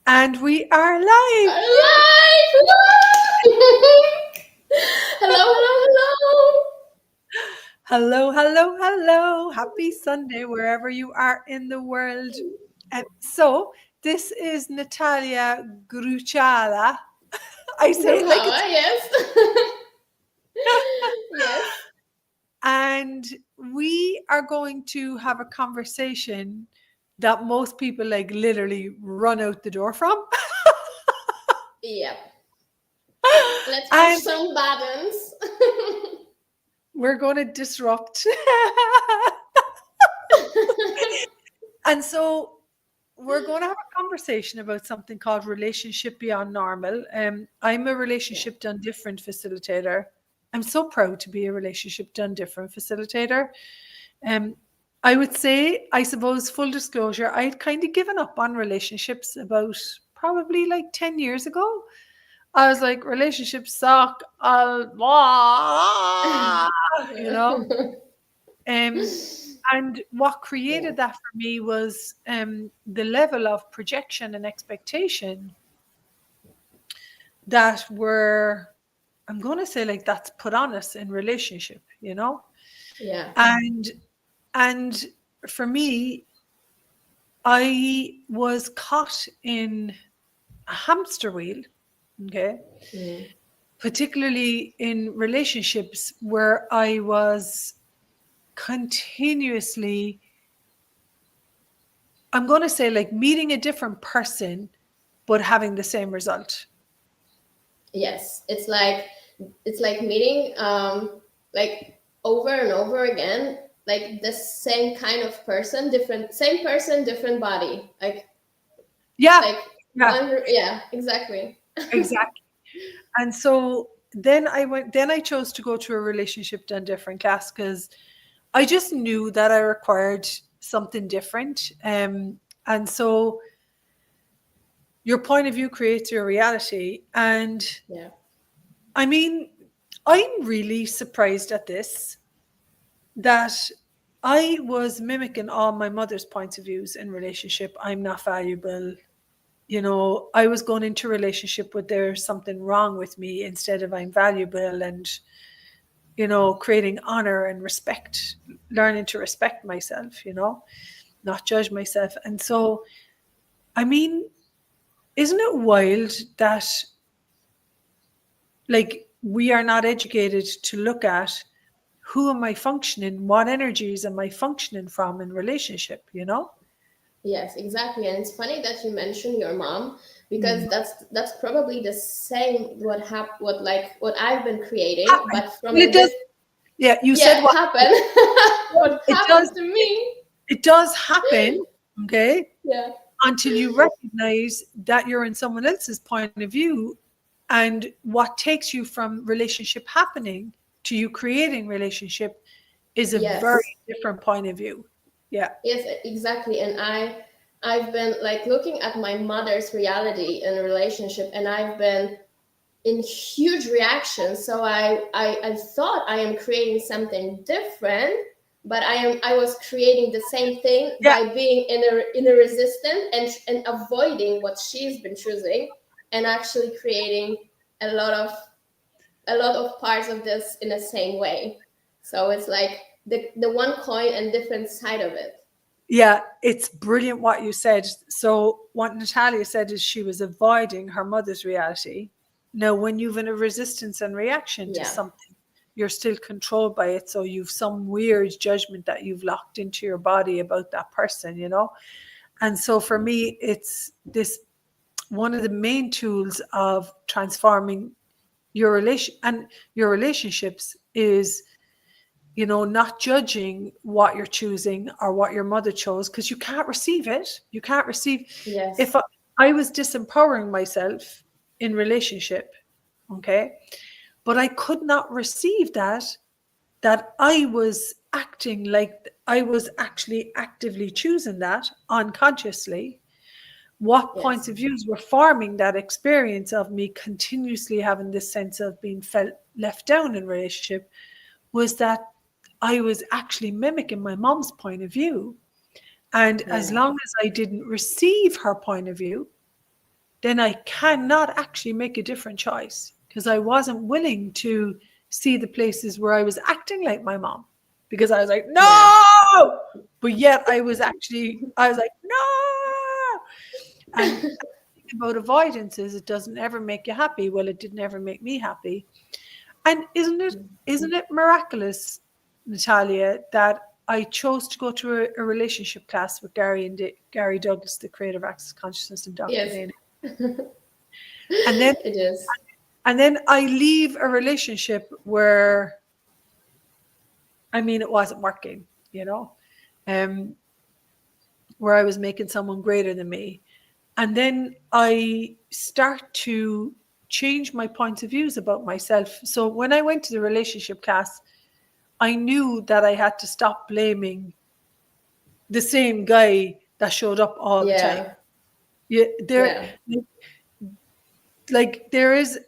And we are live. Alive! Hello, hello, hello. Hello. Happy Sunday, wherever you are in the world. So, this is Natalia Gruchala. I say it like it's. Yes. Yes. And we are going to have a conversation that most people like literally run out the door from. Yep. Let's push And some buttons. we're going to disrupt. And so we're going to have a conversation about something called Relationship Beyond Normal. I'm a Relationship Done Different facilitator. I'm so proud to be a Relationship Done Different facilitator. I would say, I suppose, full disclosure, I'd kind of given up on relationships about probably like 10 years ago. I was like, relationships suck. You know. And what created Yeah. that for me was the level of projection and expectation that were, I'm going to say, like, that's put on us in relationship, you know. Yeah. And for me, I was caught in a hamster wheel, okay, Mm. particularly in relationships where I was continuously, I'm going to say, like, meeting a different person but having the same result. Yes. It's like meeting like over and over again, like the same kind of person, same person, different body. Yeah, Like yeah, one, yeah, exactly. exactly. And so then I chose to go to a Relationship Done Different class because I just knew that I required something different. And so your point of view creates your reality. And Yeah. I mean, I'm really surprised at this, that I was mimicking all my mother's points of views in relationship. I'm not valuable. You know, I was going into a relationship with there's something wrong with me instead of I'm valuable, and, you know, creating honor and respect, learning to respect myself, you know, not judge myself. And so, I mean, isn't it wild that, like, we are not educated to look at who am I functioning, what energies am I functioning from in relationship, you know? Yes, exactly. And it's funny that you mentioned your mom because Mm. that's probably the same what I've been creating, Happen. but from Well, a it does. diff Yeah, you said yeah, what happen. What it does. happened to me? It does happen, okay, Yeah. until you recognize that you're in someone else's point of view, and what takes you from relationship happening to you creating relationship is a Yes. very different point of view. Yeah. Yes, exactly. And I've been like looking at my mother's reality in a relationship, and I've been in huge reactions. So I thought I am creating something different, but I was creating the same thing Yeah. by being in a resistance and avoiding what she's been choosing, and actually creating a lot of parts of this in the same way. So it's like the one coin and different side of it. Yeah, it's brilliant what you said. So what Natalia said is she was avoiding her mother's reality. Now, when you've in a resistance and reaction to Yeah. something, you're still controlled by it. So you've some weird judgment that you've locked into your body about that person, you know? And so for me, it's this one of the main tools of transforming your relationships is, you know, not judging what you're choosing or what your mother chose, because you can't receive it. You can't receive. If Yes. I was disempowering myself in relationship, okay, but I could not receive that I was acting like I was actually actively choosing that unconsciously. What points Yes. of views were forming that experience of me continuously having this sense of being felt left down in relationship was that I was actually mimicking my mom's point of view. And as Yeah. long as I didn't receive her point of view, then I cannot actually make a different choice, because I wasn't willing to see the places where I was acting like my mom, because I was like, no, but yet I was like, no. And the thing about avoidance is it doesn't ever make you happy. Well, it didn't ever make me happy. And isn't it miraculous, Natalia, that I chose to go to a relationship class with Gary Douglas, the creator of Access Consciousness, and Dr. Yes. Dana. And then It is. And then I leave a relationship where, I mean, it wasn't working, where I was making someone greater than me. And then I start to change my points of views about myself. So when I went to the relationship class, I knew that I had to stop blaming the same guy that showed up all the time. Like there is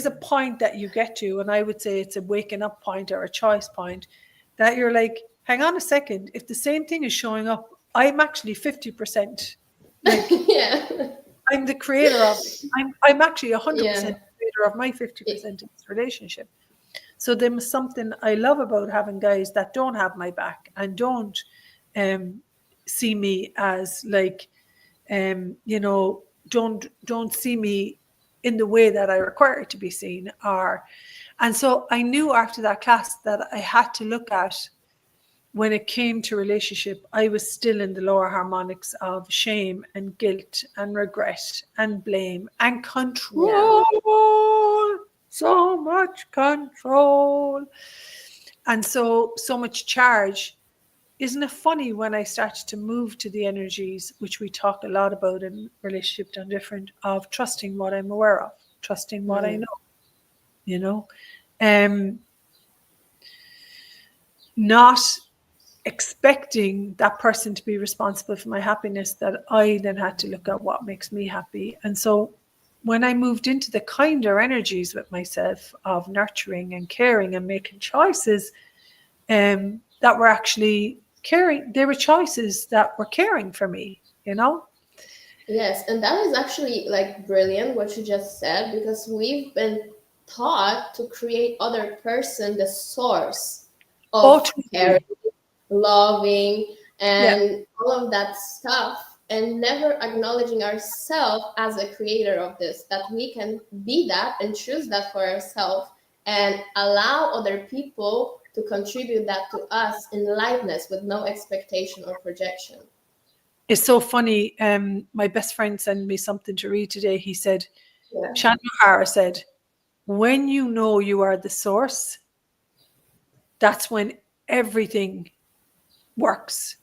a point that you get to, and I would say it's a waking up point or a choice point, that you're like, hang on a second, if the same thing is showing up, I'm actually 50%. Like, I'm the creator of it. I'm actually 100% creator of my 50% of this relationship. So there was something I love about having guys that don't have my back and don't see me as like, don't see me in the way that I require to be seen. And so I knew after that class that I had to look at, when it came to relationship, I was still in the lower harmonics of shame and guilt and regret and blame and control. So much control. And so much charge. Isn't it funny when I started to move to the energies, which we talk a lot about in Relationship Done Different, of trusting what I'm aware of, trusting what I know, not expecting that person to be responsible for my happiness, that I then had to look at what makes me happy. And so when I moved into the kinder energies with myself of nurturing and caring and making choices that were actually caring, there were choices that were caring for me, Yes, and that is actually like brilliant what you just said, because we've been taught to create other person the source of caring, loving, and all of that stuff, and never acknowledging ourselves as a creator of this, that we can be that and choose that for ourselves and allow other people to contribute that to us in lightness with no expectation or projection. It's so funny. My best friend sent me something to read today. He said, Shannon O'Hara said, when you know you are the source, that's when everything works.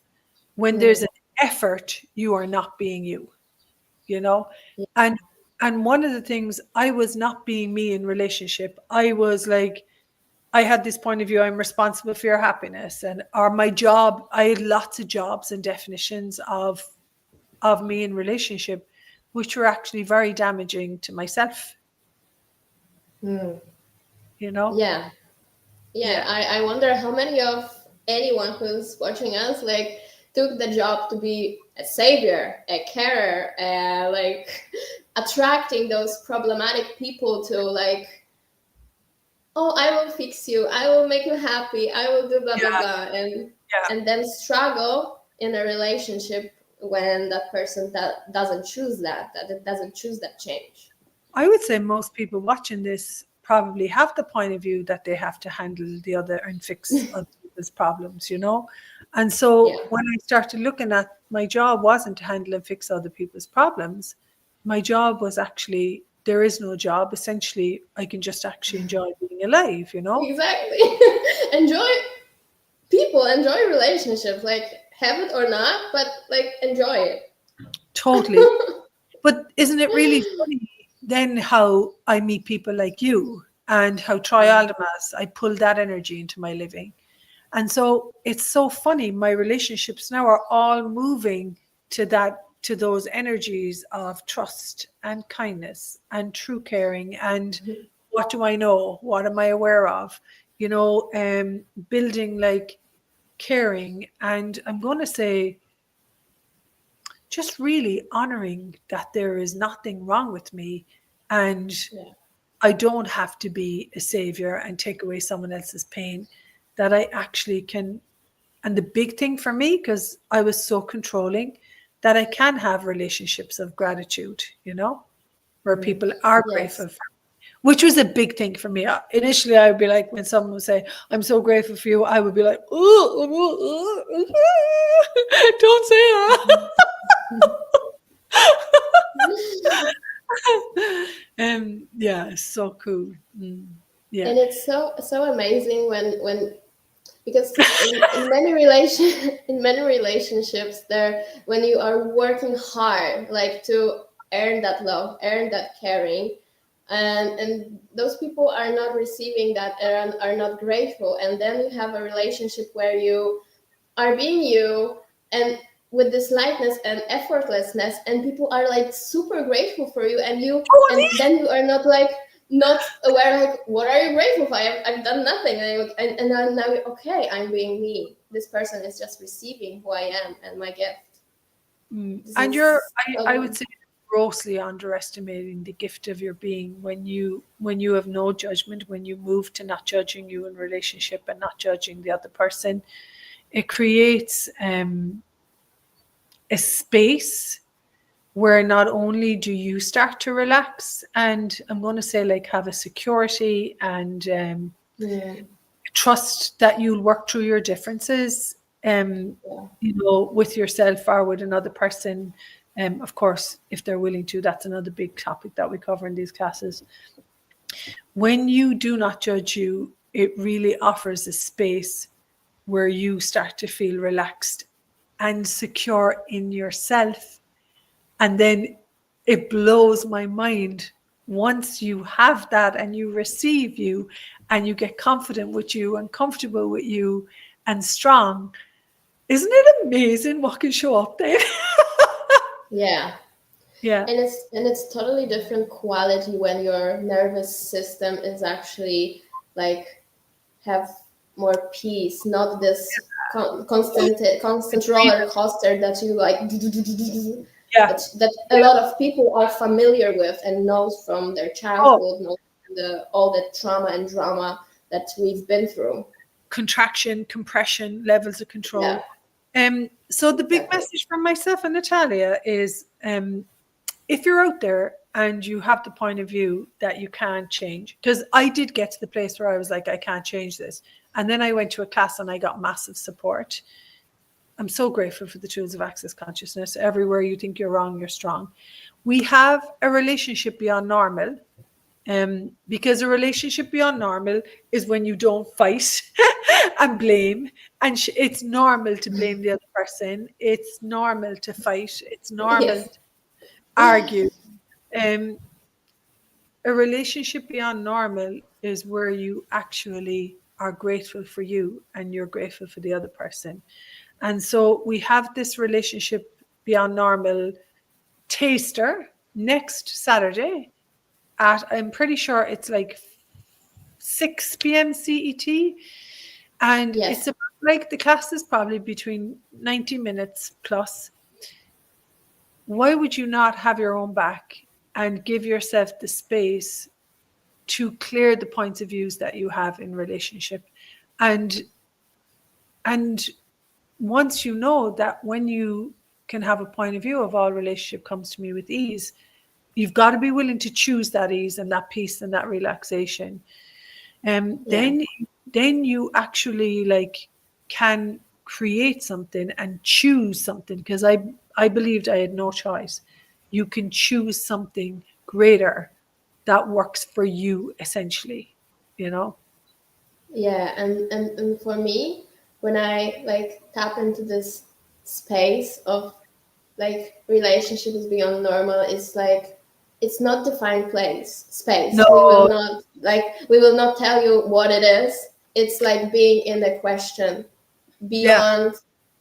When there's an effort, you are not being you, And one of the things, I was not being me in relationship. I was like, I had this point of view, I'm responsible for your happiness, or my job. I had lots of jobs and definitions of me in relationship, which were actually very damaging to myself. I wonder how many of anyone who's watching us like took the job to be a savior, a carer, like attracting those problematic people to like, oh, I will fix you, I will make you happy, I will do blah blah blah, and then struggle in a relationship when that person that doesn't choose that it doesn't choose that change. I would say most people watching this probably have the point of view that they have to handle the other and fix other people's problems, And so when I started looking at, my job wasn't to handle and fix other people's problems. My job was actually, there is no job. Essentially, I can just actually enjoy being alive, Exactly. Enjoy people, enjoy relationships, like have it or not, but like enjoy it. Totally. But isn't it really funny then how I meet people like you, and how Trialdamas, I pull that energy into my living. And so it's so funny, my relationships now are all moving to those energies of trust and kindness and true caring and what do I know, what am I aware of, building like caring, and I'm going to say just really honoring that there is nothing wrong with me, and Yeah. I don't have to be a savior and take away someone else's pain, that I actually can. And the big thing for me, because I was so controlling, that I can have relationships of gratitude, where people are Yes. grateful for me, which was a big thing for me. Initially, I would be like, when someone would say, I'm so grateful for you, I would be like, don't say that. Yeah, it's so cool. Yeah. And it's so amazing when because in many in many relationships there, when you are working hard like to earn that love, earn that caring, and those people are not receiving that and are not grateful, and then you have a relationship where you are being you, and with this lightness and effortlessness, and people are like super grateful for you, and then you are not aware, like, what are you grateful for? I've done nothing, and then now, okay, I'm being me, this person is just receiving who I am and my gift. This And is I would say, grossly underestimating the gift of your being when you have no judgment, when you move to not judging you in relationship and not judging the other person. It creates a space where not only do you start to relax, and I'm going to say, like, have a security and yeah, trust that you'll work through your differences, with yourself or with another person. Of course, if they're willing to, that's another big topic that we cover in these classes. When you do not judge you, it really offers a space where you start to feel relaxed and secure in yourself. And then it blows my mind once you have that and you receive you and you get confident with you and comfortable with you and strong. Isn't it amazing what can show up then? yeah. Yeah. And it's totally different quality when your nervous system is actually like have more peace, not this constant roller coaster that you like Yeah. that a lot of people are familiar with and knows from their Oh, childhood, knows all the trauma and drama that we've been through. contraction, compression, levels of Yeah, control. So the big exactly. message from myself and Natalia is, if you're out there and you have the point of view that you can't change, because I did get to the place where I was like, I can't change this. And then I went to a class and I got massive support. I'm so grateful for the tools of Access Consciousness. Everywhere you think you're wrong, you're strong. We have a relationship beyond normal. Because a relationship beyond normal is when you don't fight and blame. And it's normal to blame the other person. It's normal to fight. It's normal Yes. to argue. Um, a relationship beyond normal is where you actually are grateful for you and you're grateful for the other person. And so we have this relationship beyond normal taster next Saturday at, I'm pretty sure it's like 6 p.m. CET. And Yes. it's about, like, the class is probably between 90 minutes plus. Why would you not have your own back and give yourself the space to clear the points of views that you have in relationship? And once you know that when you can have a point of view of all relationship comes to me with ease, you've got to be willing to choose that ease and that peace and that relaxation. Yeah. Then you actually, like, can create something and choose something, because I believed I had no choice. You can choose something greater that works for you, essentially, you know. Yeah, and for me, when I like tap into this space of like relationships beyond normal, it's like it's not defined space. No. We will not tell you what it is. It's like being in the question Yeah. beyond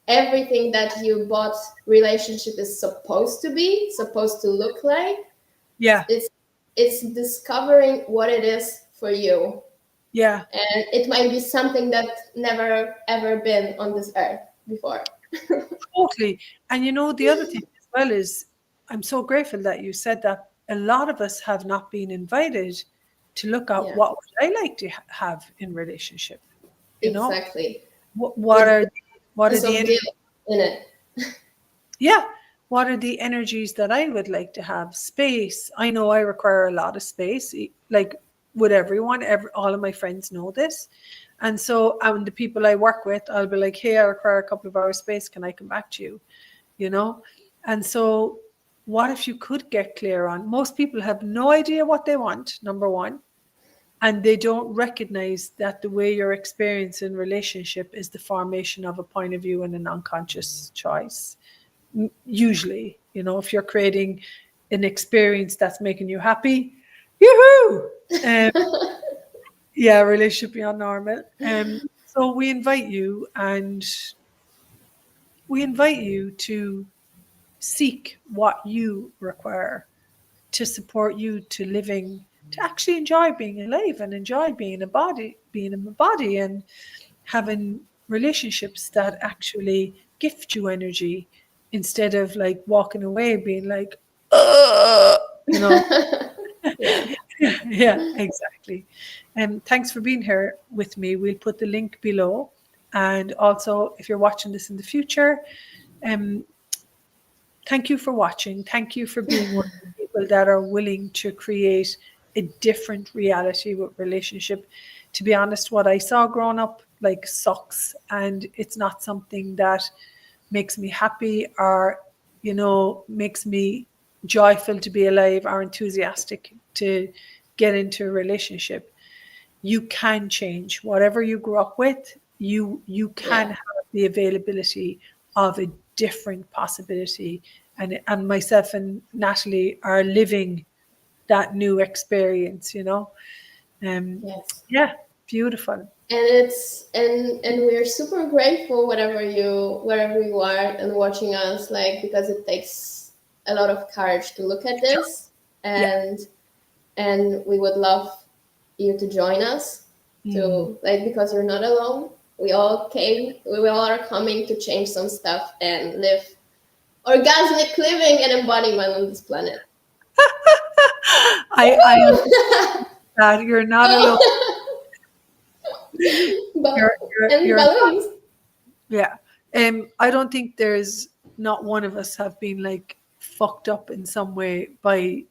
everything that you bought relationship is supposed to be, supposed to look like. Yeah. It's discovering what it is for you, Yeah. and it might be something that never ever been on this earth before. Totally. And the other thing is well is I'm so grateful that you said that. A lot of us have not been invited to look at Yeah, what would I like to have in relationship. You know, exactly. what With are what are sense of the guilt in it. yeah, what are the energies that I would like to have? Space. I know I require a lot of space. Like with everyone, all of my friends know this. And so the people I work with, I'll be like, hey, I require a couple of hours space. Can I come back to you? You know? And so what if you could get clear on? Most people have no idea what they want, number one. And they don't recognize that the way you're experiencing relationship is the formation of a point of view and an unconscious choice. Usually, if you're creating an experience that's making you happy, yoo-hoo! Yeah, relationship beyond normal. So we invite you to seek what you require to support you to actually enjoy being alive and enjoy being in a body and having relationships that actually gift you energy instead of like walking away being like, you know. Yeah. Yeah, exactly. And thanks for being here with me. We'll put the link below. And also, if you're watching this in the future, um, thank you for watching. Thank you for being one of the people that are willing to create a different reality with relationship. To be honest, what I saw growing up like sucks, and it's not something that makes me happy or, makes me joyful to be alive or enthusiastic to get into a relationship. You can change whatever you grew up with. You can Yeah. have the availability of a different possibility, and myself and Natalie are living that new experience. um Yes. yeah, beautiful. And and we're super grateful wherever you are and watching us, like, because it takes a lot of courage to look at this, Yeah. and we would love you to join us, Mm. to, like, because you're not alone. We all are coming to change some stuff and live orgasmic living and embodiment on this planet. I am that you're not alone. But and You're balloons. Yeah. I don't think there's not one of us have been like fucked up in some way by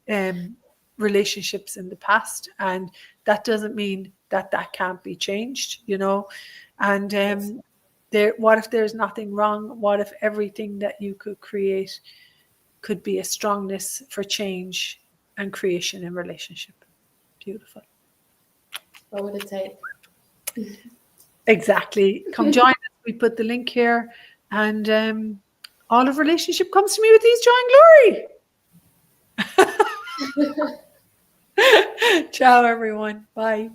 relationships in the past. And that doesn't mean that that can't be changed. And Yes. what if there's nothing wrong? What if everything that you could create could be a strongness for change and creation in relationship? Beautiful. What would it take? Exactly. Come join us. We put the link here. And all of relationship comes to me with ease, joy, and glory. Ciao, everyone. Bye.